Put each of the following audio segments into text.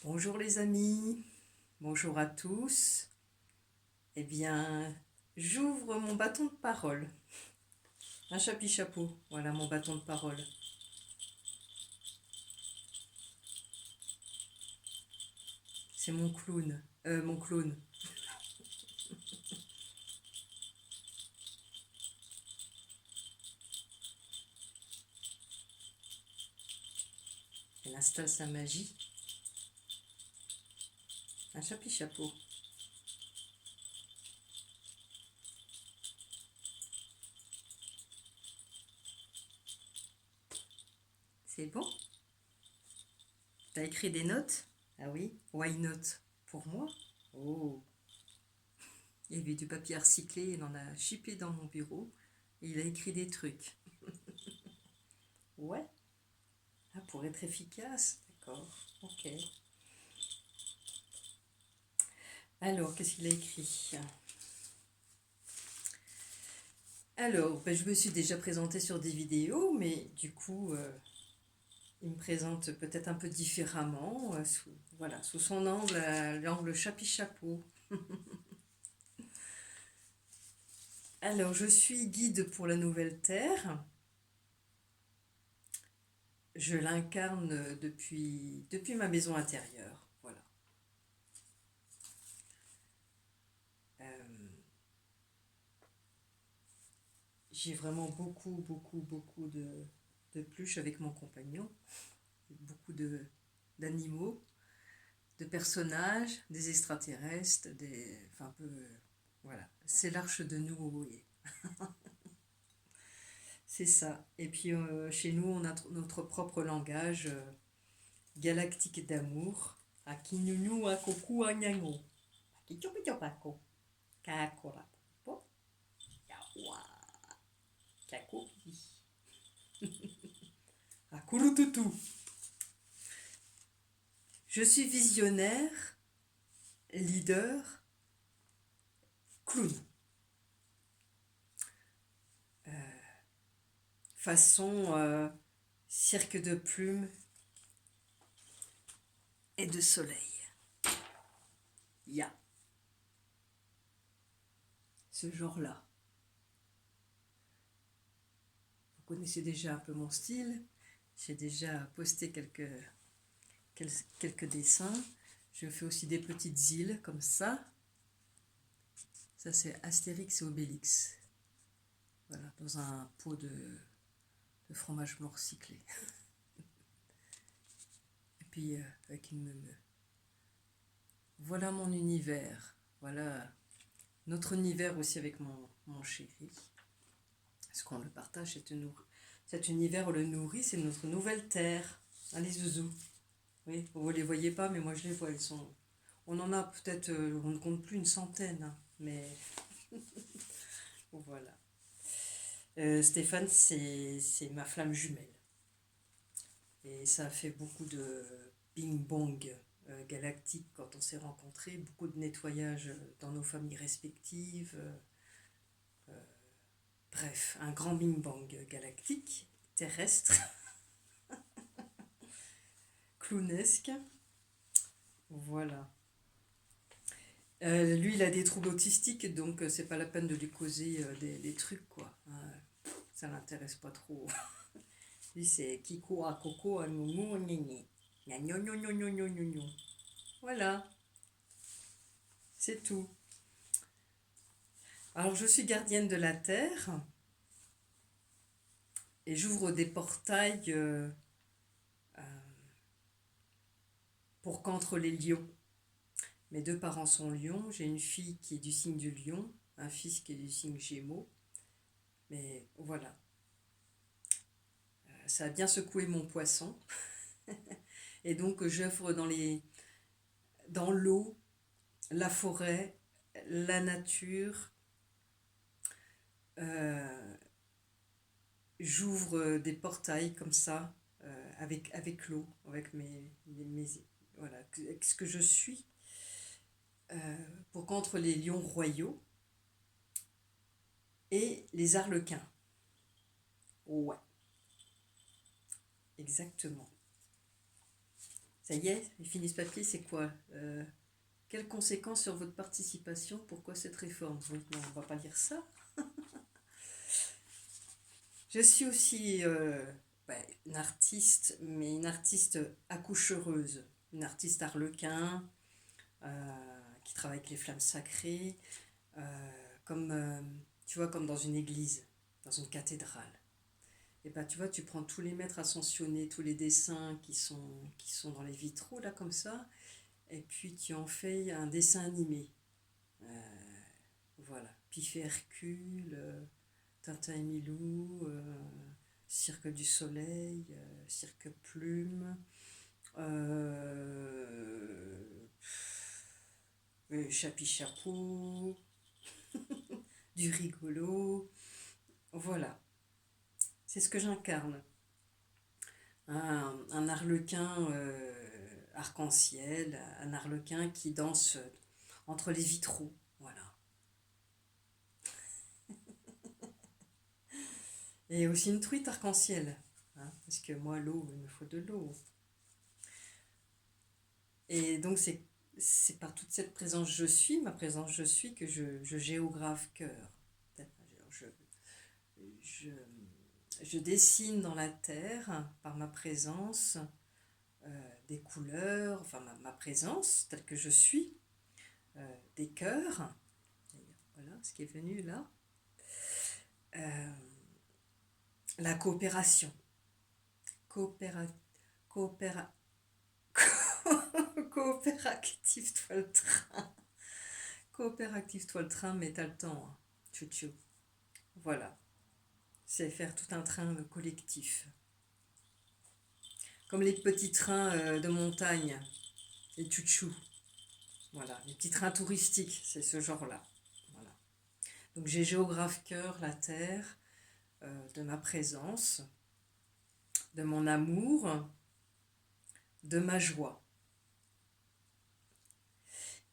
Bonjour les amis, bonjour à tous. Eh bien, j'ouvre mon bâton de parole. Un chapeau, voilà mon bâton de parole. C'est mon clown, mon clone. Elle installe sa magie. Un chapeau. C'est bon? T'as écrit des notes? Ah oui? Why not? Pour moi? Oh! Il y avait du papier recyclé, il en a chipé dans mon bureau et il a écrit des trucs. Ouais? Ah, pour être efficace? D'accord, ok. Alors, qu'est-ce qu'il a écrit? Alors, ben, je me suis déjà présentée sur des vidéos, mais du coup, il me présente peut-être un peu différemment, voilà, sous son angle, l'angle chapeau. Alors, je suis guide pour la nouvelle Terre. Je l'incarne depuis ma maison intérieure. Voilà. Euh, j'ai vraiment beaucoup de pluches avec mon compagnon, beaucoup d'animaux, de personnages, des extraterrestres, enfin un peu, voilà, c'est l'arche de Noé. C'est ça. Et puis chez nous, on a notre propre langage galactique d'amour. Akinunu akoku anyango. Akichopitopako. Kakorapopo. Yawa. Kakoki. Akulututu. Je suis visionnaire, leader, clown. Façon cirque de plumes et de soleil. Ya. Ce genre-là. Vous connaissez déjà un peu mon style. J'ai déjà posté quelques dessins. Je fais aussi des petites îles comme ça. Ça, c'est Astérix et Obélix. Voilà, dans un pot de fromage blanc recyclé. Et puis, avec une meule. Voilà mon univers. Voilà notre univers aussi avec mon chéri. Parce qu'on le partage, cet univers, on le nourrit, c'est notre nouvelle terre. Allez, zouzou. Oui, vous ne les voyez pas, mais moi je les vois. Elles sont... On en a peut-être, on ne compte plus une centaine, hein, mais voilà. Stéphane, c'est ma flamme jumelle. Et ça a fait beaucoup de ping-pong galactique quand on s'est rencontrés, beaucoup de nettoyage dans nos familles respectives. Bref, un grand bing-bang galactique, terrestre, clownesque. Voilà. Lui, il a des troubles autistiques, donc c'est pas la peine de lui causer des trucs, quoi. Ça l'intéresse pas trop. Lui, c'est Kiko à Coco à Noumou à Nini. Voilà, c'est tout. Alors, je suis gardienne de la Terre et j'ouvre des portails euh, pour qu'entre les lions. Mes deux parents sont lions. J'ai une fille qui est du signe du lion, un fils qui est du signe Gémeaux. Mais voilà, ça a bien secoué mon poisson. Et donc, j'œuvre dans l'eau, la forêt, la nature. Euh, J'ouvre des portails comme ça, avec l'eau, avec voilà, avec ce que je suis, pour contre les lions royaux et les arlequins. Ouais, exactement. Ça y est, il finit ce papier, c'est quoi quelles conséquences sur votre participation? Pourquoi cette réforme? Oui, non, on va pas lire ça. Je suis aussi une artiste, mais une artiste accouchereuse, une artiste arlequin qui travaille avec les flammes sacrées, comme tu vois, comme dans une église, dans une cathédrale. Et ben tu vois, tu prends tous les maîtres ascensionnés, tous les dessins qui sont dans les vitraux là comme ça, et puis tu en fais un dessin animé. Voilà, Pif et Hercule, Tintin et Milou, Cirque du Soleil, Cirque Plume, Chapi Chapeau, du rigolo. Voilà, c'est ce que j'incarne. Un arlequin arc-en-ciel, un arlequin qui danse entre les vitraux. Voilà. Et aussi une truite arc-en-ciel. Hein, parce que moi, l'eau, il me faut de l'eau. Et donc, c'est par toute cette présence je suis, ma présence je suis, que je géographe cœur. Je, je, je dessine dans la terre, par ma présence, des couleurs, enfin ma présence, telle que je suis, des cœurs. Voilà ce qui est venu là. Euh, la coopération. Coopéra, coopéra, coopérative-toi le train. Coopérative-toi le train, mais t'as le temps. Hein. Chouchou. Voilà. C'est faire tout un train collectif. Comme les petits trains de montagne, les chouchous. Voilà, les petits trains touristiques, c'est ce genre-là. Voilà. Donc j'ai géographe cœur, la terre, de ma présence, de mon amour, de ma joie.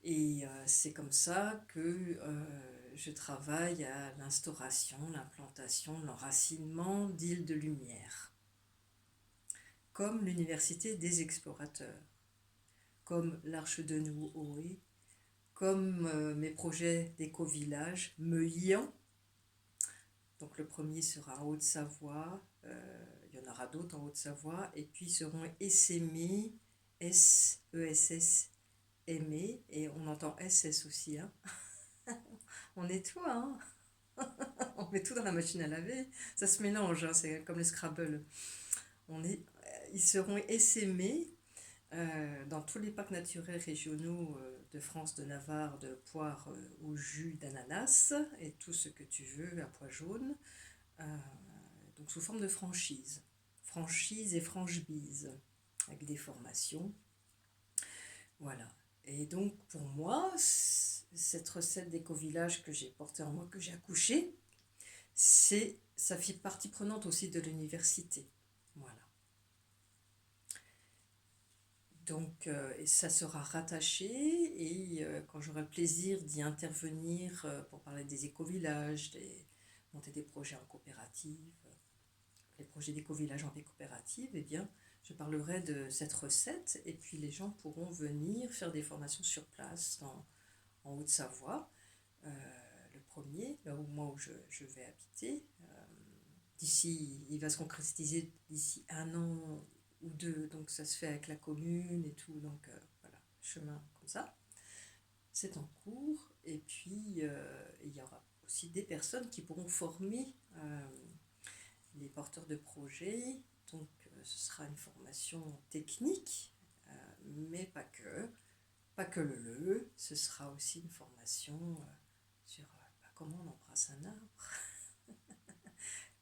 Et c'est comme ça que je travaille à l'instauration, l'implantation, l'enracinement d'îles de lumière, comme l'Université des explorateurs, comme l'Arche de Noé, comme mes projets d'éco-village, Meuillan. Donc le premier sera en Haute-Savoie, il y en aura d'autres en Haute-Savoie, et puis seront essaimés, S-E-S-S, aimé, et on entend SS aussi, hein. On nettoie, hein. On met tout dans la machine à laver, ça se mélange, hein, c'est comme le Scrabble. Ils seront essaimés dans tous les parcs naturels régionaux de France, de Navarre, de poires au jus d'ananas et tout ce que tu veux à pois jaune, donc sous forme de franchise. Franchise et franchebise, avec des formations. Voilà. Et donc pour moi, cette recette d'éco-village que j'ai portée en moi, que j'ai accouchée, ça fait partie prenante aussi de l'université. Voilà. Donc ça sera rattaché et quand j'aurai le plaisir d'y intervenir pour parler des éco-villages, monter des projets en coopérative, les projets d'éco-village en coopérative, eh bien je parlerai de cette recette et puis les gens pourront venir faire des formations sur place en Haute-Savoie, le premier, là où je vais habiter. D'ici, il va se concrétiser d'ici 1 an ou 2, donc ça se fait avec la commune et tout, donc voilà, chemin comme ça. C'est en cours, et puis il y aura aussi des personnes qui pourront former les porteurs de projets, donc ce sera une formation technique, mais pas que ce sera aussi une formation sur comment on embrasse un arbre,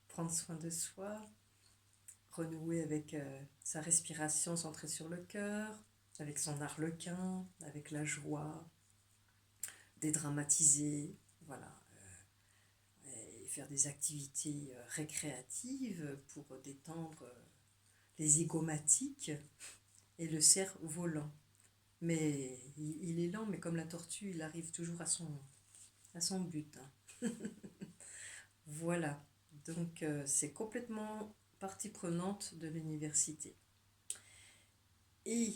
prendre soin de soi, renouer avec sa respiration centrée sur le cœur, avec son arlequin, avec la joie, dédramatiser, voilà, et faire des activités récréatives pour détendre les zygomatiques et le cerf-volant. Mais il est lent, mais comme la tortue, il arrive toujours à son but. Hein. Voilà, donc c'est complètement partie prenante de l'université. Et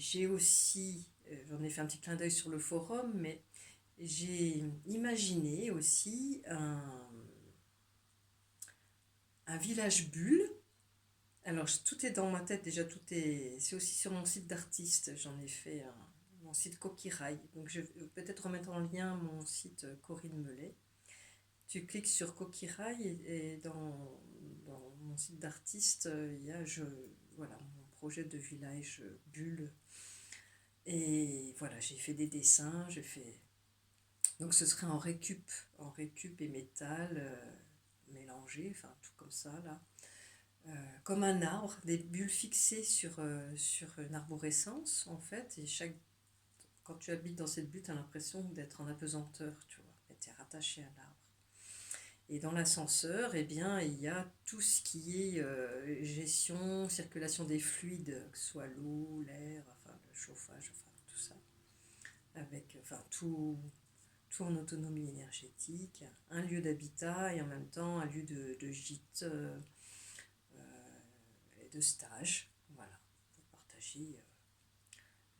j'ai aussi, j'en ai fait un petit clin d'œil sur le forum, mais j'ai imaginé aussi un village bulle. Alors tout est dans ma tête déjà, c'est aussi sur mon site d'artiste, j'en ai fait mon site Kokiraï. Donc je vais peut-être remettre en lien mon site Corinne Mellet. Tu cliques sur Kokiraï et dans mon site d'artiste, il y a voilà, mon projet de village bulle. Et voilà, j'ai fait des dessins, j'ai fait. Donc ce serait en récup et métal mélangé, enfin tout comme ça là. Comme un arbre, des bulles fixées sur une arborescence en fait, et quand tu habites dans cette bulle, tu as l'impression d'être en apesanteur, tu vois, et tu es rattaché à l'arbre. Et dans l'ascenseur, eh bien, il y a tout ce qui est gestion, circulation des fluides, que ce soit l'eau, l'air, enfin le chauffage, enfin tout ça, avec enfin tout en autonomie énergétique, un lieu d'habitat et en même temps un lieu de gîte et de stage, voilà, pour partager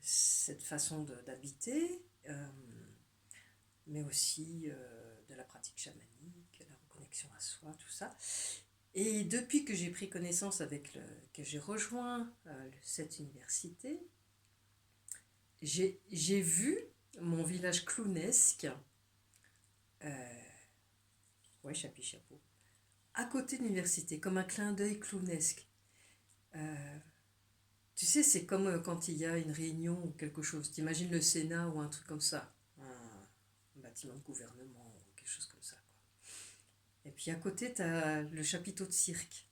cette façon d'habiter, mais aussi de la pratique chamanique, la reconnexion à soi, tout ça. Et depuis que j'ai pris connaissance que j'ai rejoint cette université, j'ai vu mon village clownesque, ouais, chapeau, à côté de l'université, comme un clin d'œil clownesque. Tu sais, c'est comme quand il y a une réunion ou quelque chose. T'imagines le Sénat ou un truc comme ça, un bâtiment de gouvernement ou quelque chose comme ça, quoi. Et puis à côté, t'as le chapiteau de cirque.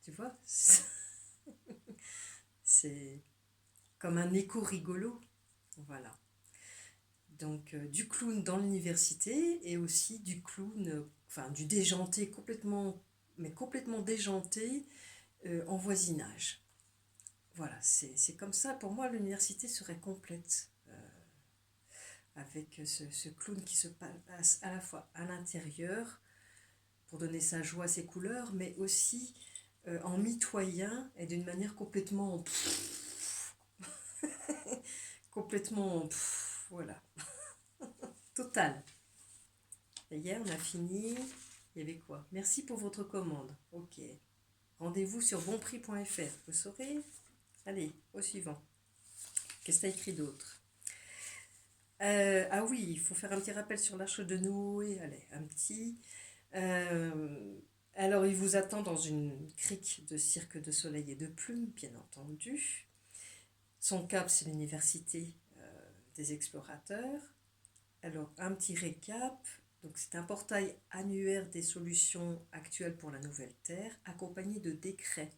Tu vois, c'est comme un écho rigolo. Voilà. Donc du clown dans l'université et aussi du clown, enfin du déjanté mais complètement déjanté en voisinage. Voilà, c'est comme ça. Pour moi, l'université serait complète avec ce clown qui se passe à la fois à l'intérieur pour donner sa joie, ses couleurs, mais aussi en mitoyen et d'une manière complètement complètement voilà, totale. Et hier, on a fini. Il y avait quoi? Merci pour votre commande. Ok. Rendez-vous sur bonprix.fr. Vous saurez. Allez, au suivant. Qu'est-ce que tu as écrit d'autre? Ah oui, il faut faire un petit rappel sur l'Arche de Noé. Allez, un petit. Alors, il vous attend dans une crique de cirque de soleil et de plumes, bien entendu. Son cap, c'est l'université des explorateurs. Alors, un petit récap. Donc, c'est un portail annuaire des solutions actuelles pour la nouvelle Terre, accompagné de décrets.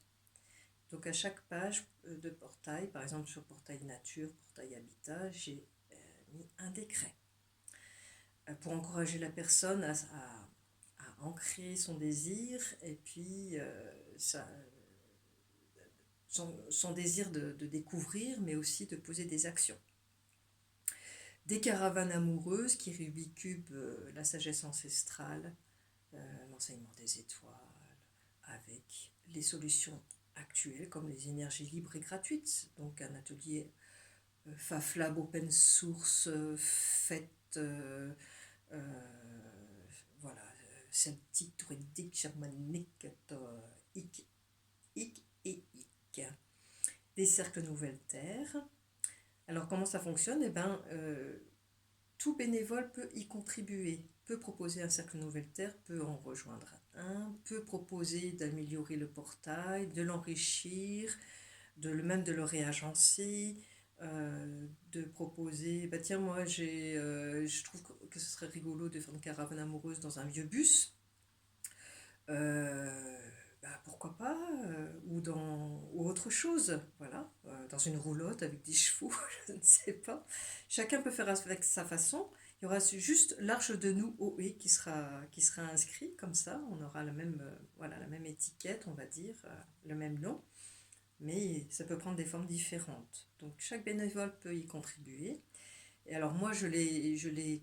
Donc, à chaque page de portail, par exemple sur portail nature, portail habitat, j'ai mis un décret pour encourager la personne à ancrer son désir et puis son désir de découvrir, mais aussi de poser des actions. Des caravanes amoureuses qui rubicubent la sagesse ancestrale, l'enseignement des étoiles, avec les solutions actuelles comme les énergies libres et gratuites. Donc un atelier FAFLab open source, fait voilà, celtique, druidique, chamanique, hic et hic. Des cercles Nouvelle Terre. Alors comment ça fonctionne? Eh bien, tout bénévole peut y contribuer, peut proposer un cercle Nouvelle Terre, peut en rejoindre un, peut proposer d'améliorer le portail, de l'enrichir, même de le réagencer, de proposer, bah tiens, moi je trouve que ce serait rigolo de faire une caravane amoureuse dans un vieux bus. Pourquoi pas, ou autre chose, voilà, dans une roulotte avec des chevaux, je ne sais pas. Chacun peut faire avec sa façon. Il y aura juste l'Arche de Noé qui sera inscrit comme ça. On aura la même étiquette, on va dire, le même nom, mais ça peut prendre des formes différentes. Donc chaque bénévole peut y contribuer. Et alors moi je l'ai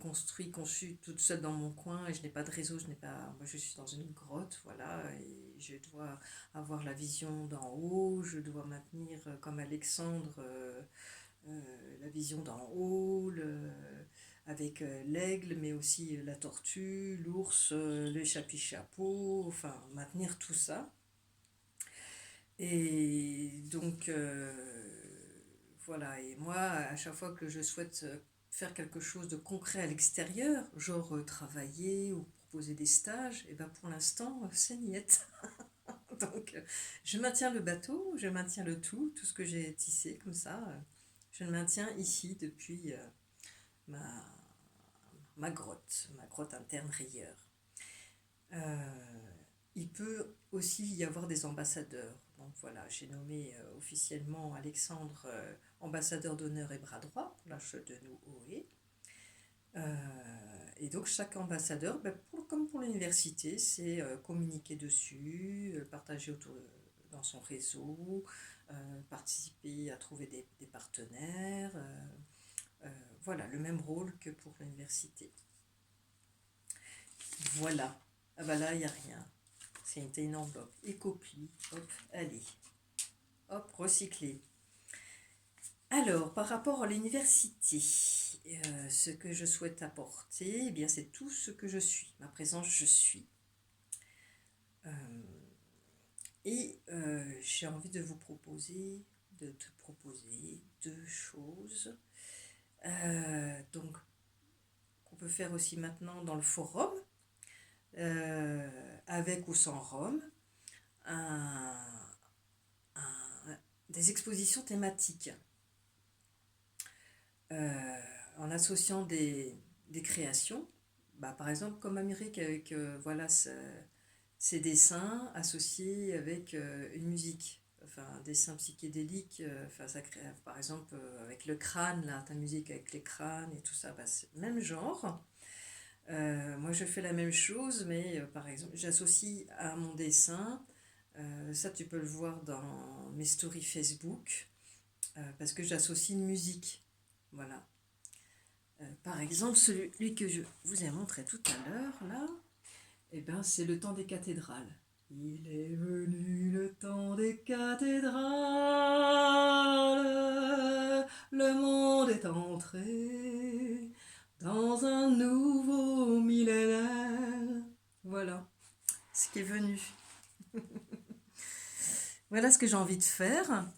conçu toute seule dans mon coin et je n'ai pas de réseau, moi je suis dans une grotte, voilà, et je dois avoir la vision d'en haut, je dois maintenir comme Alexandre la vision d'en haut, avec l'aigle, mais aussi la tortue, l'ours, le chapi-chapeau, enfin maintenir tout ça. Et donc voilà, et moi à chaque fois que je souhaite faire quelque chose de concret à l'extérieur, genre travailler ou proposer des stages, et ben pour l'instant c'est niette. Donc je maintiens le bateau, je maintiens tout ce que j'ai tissé comme ça, je le maintiens ici depuis ma, ma grotte interne Rieur. Il peut aussi y avoir des ambassadeurs. Donc voilà, j'ai nommé officiellement Alexandre ambassadeur d'honneur et bras droit pour la chute de nous OE. Et donc chaque ambassadeur, ben, comme pour l'université, c'est communiquer dessus, partager dans son réseau, participer à trouver des partenaires. Voilà, le même rôle que pour l'université. Voilà. Ah bah là, il n'y a rien. C'était une enveloppe. Écoplie. Hop, allez. Hop, recycler. Alors, par rapport à l'université, ce que je souhaite apporter, eh bien, c'est tout ce que je suis. Ma présence, je suis. Et j'ai envie de te proposer deux choses. Donc, qu'on peut faire aussi maintenant dans le forum, avec ou sans Rome, des expositions thématiques, en associant des créations, bah, par exemple comme Amérique avec voilà, ses dessins associés avec une musique, enfin un dessin psychédélique, enfin, ça crée, par exemple avec le crâne, là, ta musique avec les crânes et tout ça, bah, c'est le même genre. Moi je fais la même chose, mais par exemple j'associe à mon dessin, ça tu peux le voir dans mes stories Facebook, parce que j'associe une musique. Voilà. Par exemple, celui que je vous ai montré tout à l'heure, là, eh ben, c'est le temps des cathédrales. Il est venu le temps des cathédrales, le monde est entré dans un nouveau millénaire. Voilà ce qui est venu. Voilà ce que j'ai envie de faire.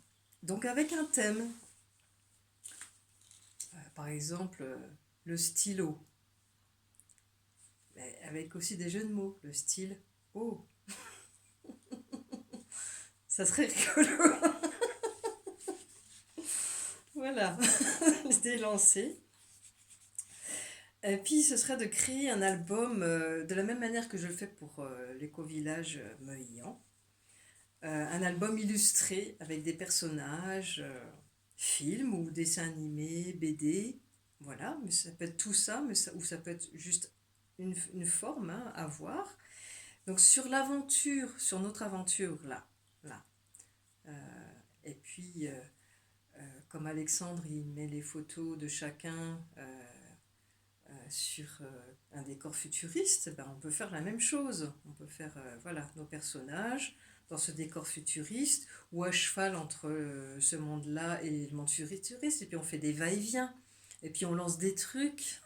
Donc avec un thème. Par exemple, le stylo. Mais avec aussi des jeux de mots. Le style oh. Ça serait rigolo. Voilà, l'idée lancée. Et puis ce serait de créer un album de la même manière que je le fais pour l'éco-village Meuillan. Un album illustré avec des personnages, films ou dessins animés, BD. Voilà, mais ça peut être tout ça, ou ça peut être juste une forme hein, à voir. Donc sur l'aventure, sur notre aventure là. Et puis comme Alexandre il met les photos de chacun sur un décor futuriste, ben, on peut faire la même chose. On peut faire voilà, nos personnages dans ce décor futuriste ou à cheval entre ce monde-là et le monde futuriste, et puis on fait des va-et-vient, et puis on lance des trucs.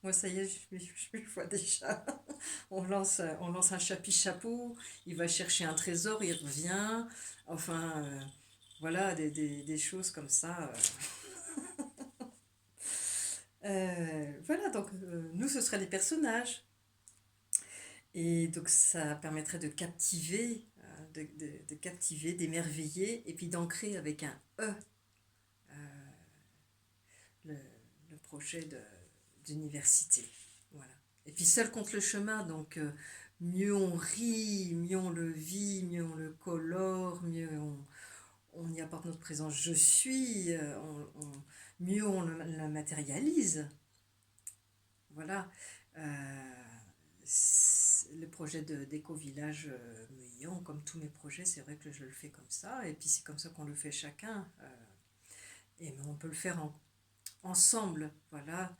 Moi, ça y est, je le vois déjà. On lance un chapi-chapeau, il va chercher un trésor, il revient. Enfin, voilà, des choses comme ça. Voilà, donc nous, ce seraient des personnages. Et donc, ça permettrait de captiver, de captiver, d'émerveiller, et puis d'ancrer avec un E le, le projet d'université. Voilà. Et puis, seul compte le chemin, donc mieux on rit, mieux on le vit, mieux on le colore, mieux on y apporte notre présence je suis, mieux on la matérialise. Voilà. Le projet d'éco-village Meuillan, comme tous mes projets, c'est vrai que je le fais comme ça, et puis c'est comme ça qu'on le fait chacun. Et on peut le faire ensemble, voilà.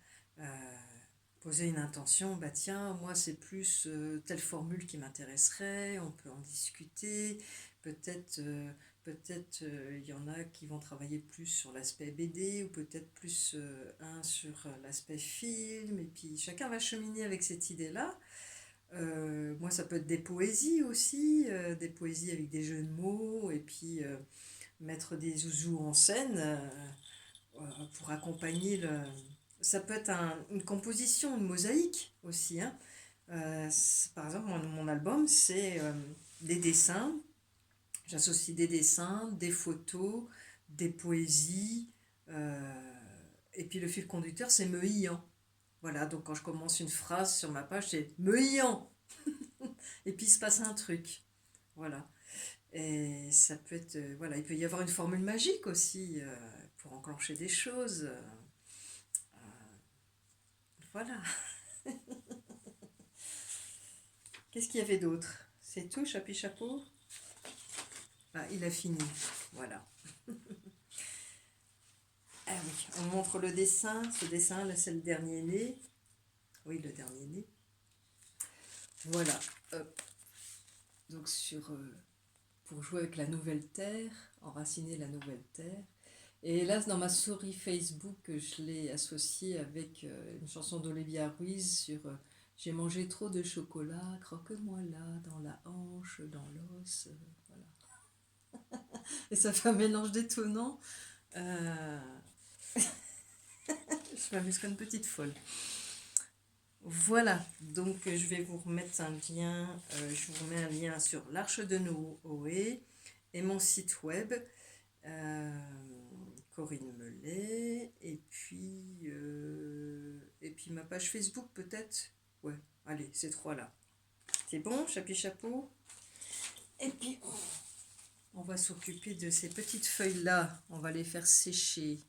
Poser une intention, bah tiens, moi c'est plus telle formule qui m'intéresserait, on peut en discuter, peut-être peut-être il y en a qui vont travailler plus sur l'aspect BD ou peut-être plus un sur l'aspect film. Et puis chacun va cheminer avec cette idée-là. Moi, ça peut être des poésies aussi, des poésies avec des jeux de mots et puis mettre des zouzous en scène pour accompagner le... Ça peut être une composition, une mosaïque aussi, hein. Par exemple, mon album, c'est des dessins. J'associe des dessins, des photos, des poésies. Et puis le fil conducteur, c'est Meuillan. Voilà, donc quand je commence une phrase sur ma page, c'est Meuillan. Et puis il se passe un truc. Voilà. Et ça peut être. Voilà, il peut y avoir une formule magique aussi pour enclencher des choses. Voilà. Qu'est-ce qu'il y avait d'autre? C'est tout, chapi chapeau? Ah, il a fini. Voilà. Ah oui, on montre le dessin. Ce dessin, là, c'est le dernier né. Oui, le dernier né. Voilà. Hop. Donc, pour jouer avec la nouvelle terre, enraciner la nouvelle terre. Et hélas, dans ma souris Facebook, je l'ai associé avec une chanson d'Olivia Ruiz sur J'ai mangé trop de chocolat, croque-moi là, dans la hanche, dans l'os. Voilà. Et ça fait un mélange détonnant. Je m'amuse comme une petite folle. Voilà, donc je vais vous remettre un lien, je vous remets un lien sur l'Arche de Noé et mon site web, Corinne Mellet, et puis ma page Facebook peut-être. Ouais, allez, ces trois-là. C'est bon, chapi chapeau. Et puis, on va s'occuper de ces petites feuilles-là, on va les faire sécher.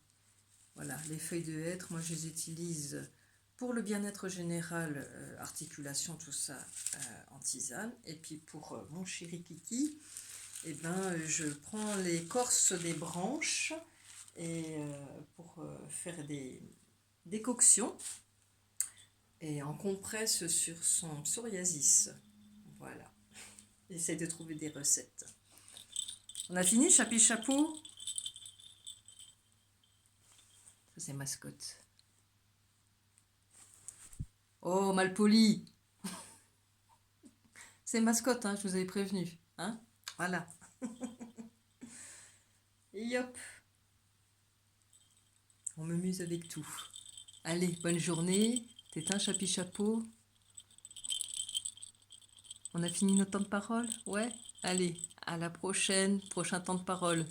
Voilà, les feuilles de hêtre, moi je les utilise pour le bien-être général, articulation, tout ça, en tisane. Et puis pour mon chéri Kiki, eh ben, je prends l'écorce des branches et pour faire des décoctions et en compresse sur son psoriasis. Voilà. J'essaie de trouver des recettes. On a fini, chapi chapeau? Ça c'est mascotte. Oh, malpoli! C'est mascotte, hein, je vous avais prévenu. Hein, voilà. Et hop, on me muse avec tout. Allez, bonne journée. T'éteins, chapi chapeau. On a fini notre temps de parole? Ouais? Allez, à la prochaine, prochain temps de parole.